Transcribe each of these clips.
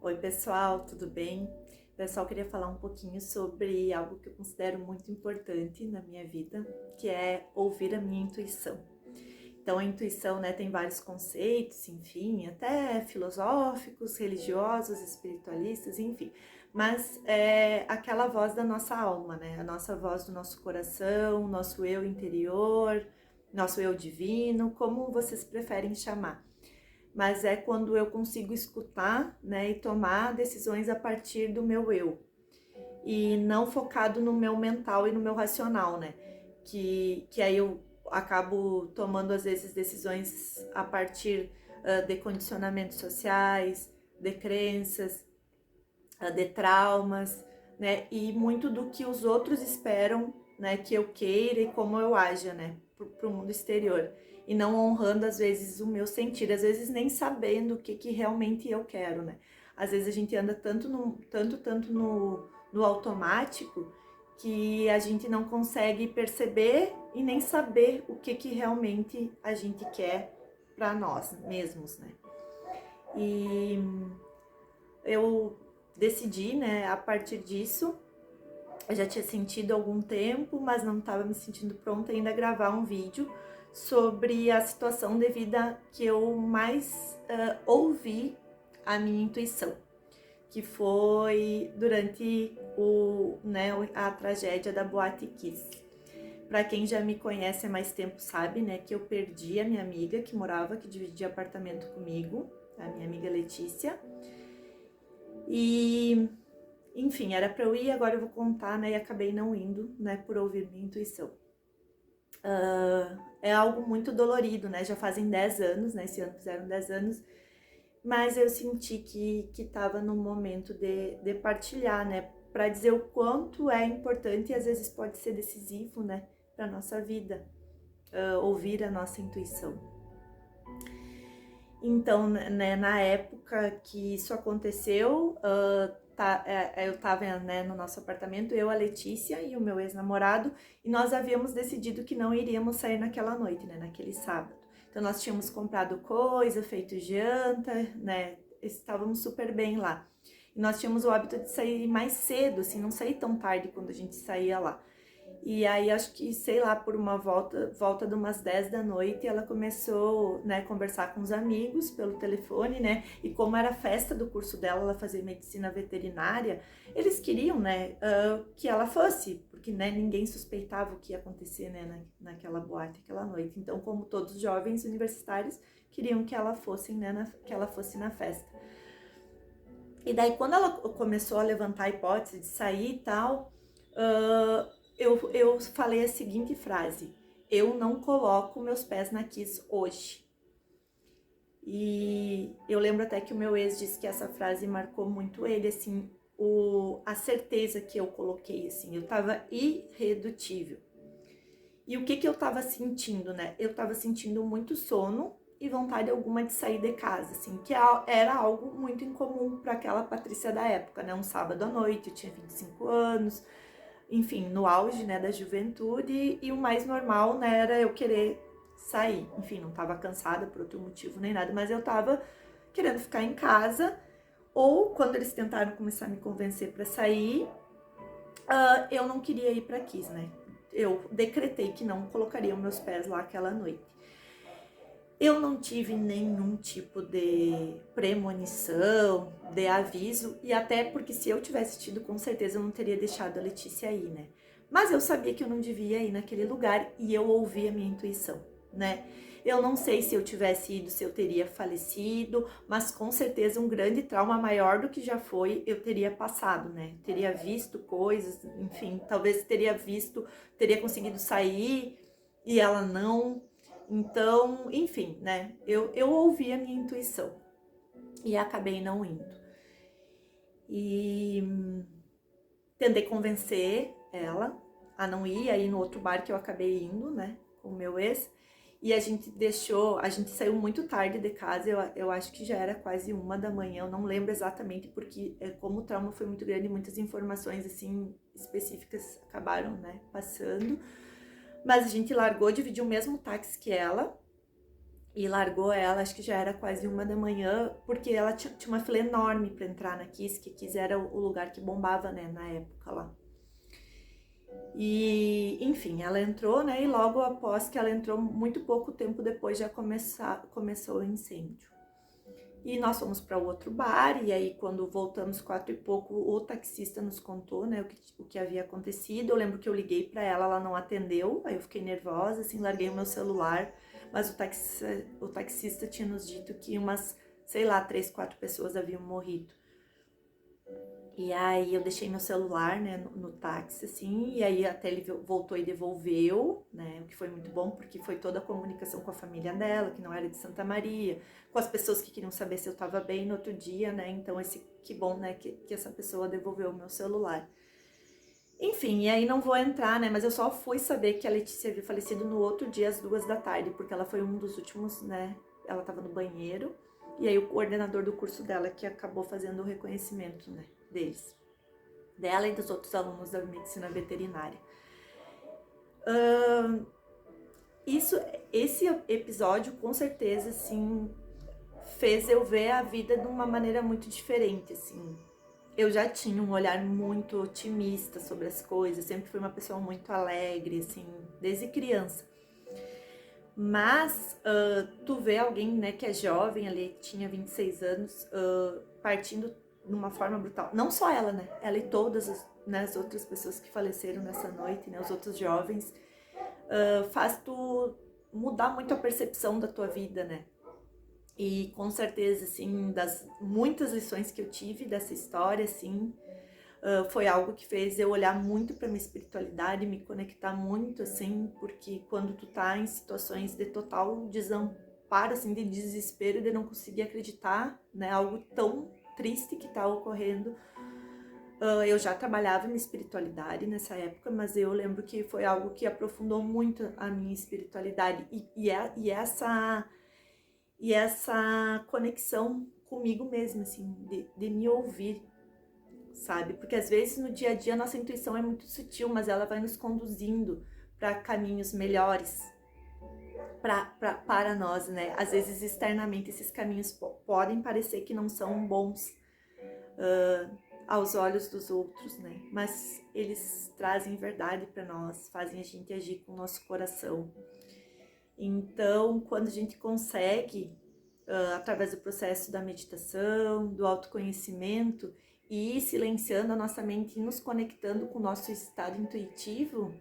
Oi, pessoal, tudo bem? Pessoal, queria falar um pouquinho sobre algo que eu considero muito importante na minha vida, que é ouvir a minha intuição. Então, a intuição, né, tem vários conceitos, enfim, até filosóficos, religiosos, espiritualistas, enfim. Mas é aquela voz da nossa alma, né? A nossa voz do nosso coração, nosso eu interior, nosso eu divino, como vocês preferem chamar. Mas é quando eu consigo escutar, né, e tomar decisões a partir do meu eu e não focado no meu mental e no meu racional, né? Que aí eu acabo tomando às vezes decisões a partir de condicionamentos sociais, de crenças, de traumas, né? E muito do que os outros esperam, né? Que eu queira e como eu haja, né? Para o mundo exterior. E não honrando, às vezes, o meu sentir. Às vezes, nem sabendo o que realmente eu quero, né? Às vezes, a gente anda tanto no automático que a gente não consegue perceber e nem saber o que realmente a gente quer para nós mesmos, né? E eu decidi, né, a partir disso, eu já tinha sentido há algum tempo, mas não estava me sentindo pronta ainda a gravar um vídeo sobre a situação de vida que eu mais ouvi a minha intuição, que foi durante a tragédia da Boate Kiss. Para quem já me conhece há mais tempo sabe, né, que eu perdi a minha amiga que dividia apartamento comigo, a minha amiga Letícia. E, enfim, era para eu ir, agora eu vou contar, né? E acabei não indo, né? Por ouvir minha intuição. É algo muito dolorido, né? Já fazem 10 anos, né? Esse ano fizeram 10 anos. Mas eu senti que tava no momento de partilhar, né? Para dizer o quanto é importante e às vezes pode ser decisivo, né? Para nossa vida, ouvir a nossa intuição. Então, né, na época que isso aconteceu, eu estava, né, no nosso apartamento, eu, a Letícia e o meu ex-namorado, e nós havíamos decidido que não iríamos sair naquela noite, né, naquele sábado. Então, nós tínhamos comprado coisa, feito janta, né, estávamos super bem lá. E nós tínhamos o hábito de sair mais cedo, assim, não sair tão tarde quando a gente saía lá. E aí, acho que, sei lá, por uma volta de umas 10 da noite, ela começou, né, a conversar com os amigos pelo telefone, né, e como era a festa do curso dela, ela fazia medicina veterinária, eles queriam, né, que ela fosse, porque, né, ninguém suspeitava o que ia acontecer, né, naquela boate, aquela noite. Então, como todos os jovens universitários, queriam que ela fosse, né, que ela fosse na festa. E daí, quando ela começou a levantar a hipótese de sair e tal, eu falei a seguinte frase: eu não coloco meus pés na Kiss hoje. E eu lembro até que o meu ex disse que essa frase marcou muito ele, assim, a certeza que eu coloquei, assim, eu tava irredutível. E o que eu tava sentindo, né? Eu tava sentindo muito sono e vontade alguma de sair de casa, assim, que era algo muito incomum para aquela Patrícia da época, né? Um sábado à noite, eu tinha 25 anos, enfim, no auge, né, da juventude, e o mais normal, né, era eu querer sair. Enfim, não tava cansada por outro motivo nem nada, mas eu tava querendo ficar em casa, ou quando eles tentaram começar a me convencer para sair, eu não queria ir para Kiss, né? Eu decretei que não colocaria meus pés lá aquela noite. Eu não tive nenhum tipo de premonição, de aviso, e até porque se eu tivesse tido, com certeza eu não teria deixado a Letícia ir, né? Mas eu sabia que eu não devia ir naquele lugar e eu ouvi a minha intuição, né? Eu não sei se eu tivesse ido, se eu teria falecido, mas com certeza um grande trauma maior do que já foi, eu teria passado, né? Teria visto coisas, enfim, talvez teria conseguido sair e ela não. Então, enfim, né? Eu ouvi a minha intuição e acabei não indo. E tentei convencer ela a não ir, aí no outro bar que eu acabei indo, né? Com o meu ex. E a gente saiu muito tarde de casa, eu acho que já era quase 1 da manhã, eu não lembro exatamente, porque como o trauma foi muito grande, muitas informações, assim, específicas acabaram, né, passando. Mas a gente largou, dividiu o mesmo táxi que ela, e largou ela, acho que já era quase 1 da manhã, porque ela tinha uma fila enorme para entrar na Kiss, que Kiss era o lugar que bombava, né, na época lá. E, enfim, ela entrou, né, e logo após que ela entrou, muito pouco tempo depois já começou o incêndio. E nós fomos para o outro bar, e aí quando voltamos 4 e pouco, o taxista nos contou, né, o que havia acontecido. Eu lembro que eu liguei para ela, ela não atendeu, aí eu fiquei nervosa, assim, larguei o meu celular, mas o taxista tinha nos dito que umas, sei lá, 3, 4 pessoas haviam morrido. E aí eu deixei meu celular, né, no táxi, assim, e aí até ele voltou e devolveu, né, o que foi muito bom, porque foi toda a comunicação com a família dela, que não era de Santa Maria, com as pessoas que queriam saber se eu tava bem no outro dia, né, então que bom, né, que essa pessoa devolveu o meu celular. Enfim, e aí não vou entrar, né, mas eu só fui saber que a Letícia havia falecido no outro dia, às 2 da tarde, porque ela foi um dos últimos, né, ela tava no banheiro, e aí o coordenador do curso dela que acabou fazendo o reconhecimento, né, deles, dela e dos outros alunos da medicina veterinária. Esse episódio com certeza, assim, fez eu ver a vida de uma maneira muito diferente, assim. Eu já tinha um olhar muito otimista sobre as coisas, sempre fui uma pessoa muito alegre, assim, desde criança. Mas tu vê alguém, né, que é jovem ali, tinha 26 anos, partindo de uma forma brutal. Não só ela, né? Ela e todas as outras pessoas que faleceram nessa noite, né? Os outros jovens, faz tu mudar muito a percepção da tua vida, né? E com certeza, assim, das muitas lições que eu tive dessa história, assim, foi algo que fez eu olhar muito para minha espiritualidade, me conectar muito, assim, porque quando tu tá em situações de total desamparo, assim, de desespero, de não conseguir acreditar, né, algo tão triste que tá ocorrendo. Eu já trabalhava em espiritualidade nessa época, mas eu lembro que foi algo que aprofundou muito a minha espiritualidade e essa conexão comigo mesma, assim, de me ouvir, sabe? Porque às vezes no dia a dia a nossa intuição é muito sutil, mas ela vai nos conduzindo para caminhos melhores para nós, né? Às vezes externamente esses caminhos podem parecer que não são bons aos olhos dos outros, né? Mas eles trazem verdade para nós, fazem a gente agir com o nosso coração. Então, quando a gente consegue, através do processo da meditação, do autoconhecimento, e ir silenciando a nossa mente e nos conectando com o nosso estado intuitivo,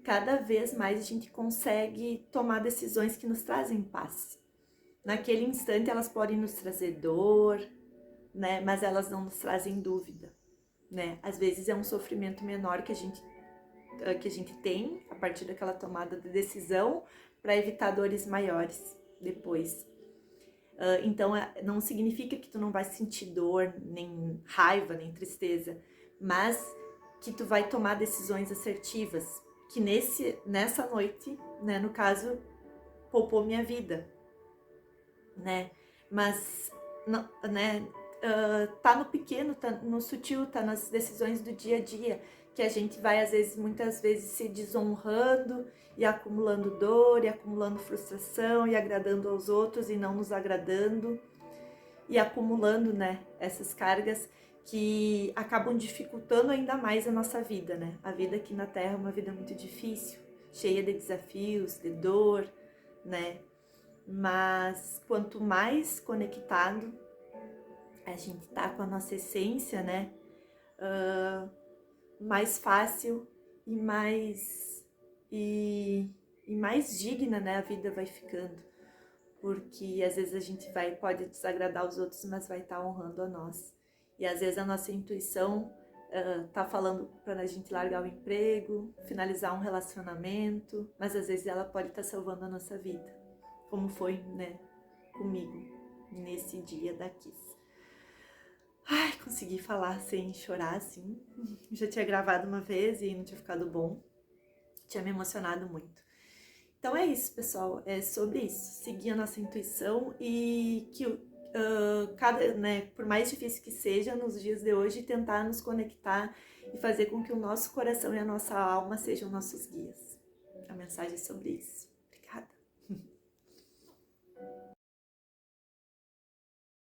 cada vez mais a gente consegue tomar decisões que nos trazem paz. Naquele instante elas podem nos trazer dor, né? Mas elas não nos trazem dúvida, né? Às vezes é um sofrimento menor que a gente tem a partir daquela tomada de decisão para evitar dores maiores depois. Então não significa que tu não vai sentir dor, nem raiva, nem tristeza, mas que tu vai tomar decisões assertivas, que nessa noite, né, no caso, poupou minha vida, né? Mas, né, tá no pequeno, tá no sutil, tá nas decisões do dia a dia, que a gente vai, muitas vezes, se desonrando e acumulando dor, e acumulando frustração, e agradando aos outros e não nos agradando, e acumulando, né, essas cargas que acabam dificultando ainda mais a nossa vida, né? A vida aqui na Terra é uma vida muito difícil, cheia de desafios, de dor, né? Mas quanto mais conectado a gente tá com a nossa essência, né? Mais fácil e mais digna, né, a vida vai ficando. Porque às vezes a gente pode desagradar os outros, mas vai estar honrando a nós. E às vezes a nossa intuição tá falando para a gente largar o emprego, finalizar um relacionamento, mas às vezes ela pode estar salvando a nossa vida, como foi, né, comigo nesse dia da Kiss. Ai, consegui falar sem chorar, assim. Já tinha gravado uma vez e não tinha ficado bom. Tinha me emocionado muito. Então é isso, pessoal. É sobre isso. Seguir a nossa intuição e que né, por mais difícil que seja nos dias de hoje, tentar nos conectar e fazer com que o nosso coração e a nossa alma sejam nossos guias. A mensagem é sobre isso.